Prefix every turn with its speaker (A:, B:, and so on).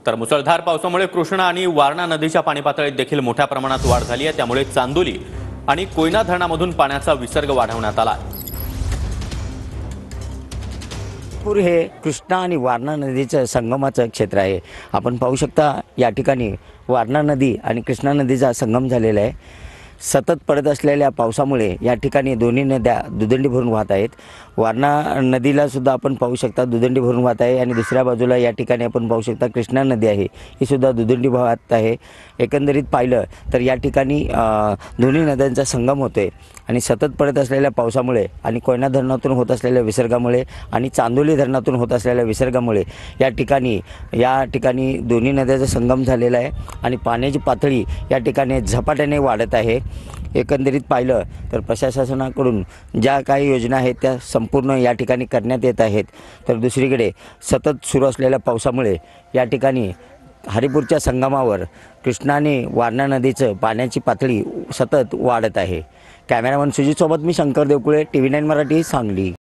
A: तर मुसळधार पावसामुळे कृष्णा आणि वारणा नदीच्या पाणी पातळीत देखील मोठ्या प्रमाणात वाढ झाली आहे। त्यामुळे चांदोली आणि कोयना धरणामधून पाण्याचा विसर्ग वाढवण्यात आला।
B: पूर हे कृष्णा आणि वारणा नदीचं संगमाचं क्षेत्र आहे। आपण पाहू शकता या ठिकाणी वारणा नदी आणि कृष्णा नदीचा संगम झालेला आहे। सतत पडत असलेल्या पावसामुळे या ठिकाणी दोन्ही नद्या दुदंडी भरून वाहत आहेत। वारणा नदीला सुद्धा आपण पाहू शकता दुदंडी भरून वाहत आहे आणि दुसऱ्या बाजूला या ठिकाणी आपण पाहू शकता कृष्णा नदी आहे, ही सुद्धा दुदंडी वाहत आहे। एकंदरीत पाहिलं तर या ठिकाणी दोन्ही नद्यांचा संगम होतोय आणि सतत पडत असलेल्या पावसामुळे आणि कोयना धरणातून होत असलेल्या विसर्गामुळे आणि चांदोली धरणातून होत असलेल्या विसर्गामुळे या ठिकाणी दोन्ही नद्याचा संगम झालेला आहे आणि पाण्याची पातळी या ठिकाणी झपाट्याने वाढत आहे। एकंदरीत पाहिलं तर प्रशासनाकडून ज्या काही योजना आहेत त्या संपूर्ण या ठिकाणी करण्यात येत आहेत। तर दुसरीकडे सतत सुरू असलेल्या पावसामुळे या ठिकाणी हरिपूरच्या संगमावर कृष्णा आणि वारणा नदीचं पाण्याची पातळी सतत वाढत आहे। कॅमेरामन सुजित सोबत मी शंकर देवकुळे, TV9 मराठी, सांगली।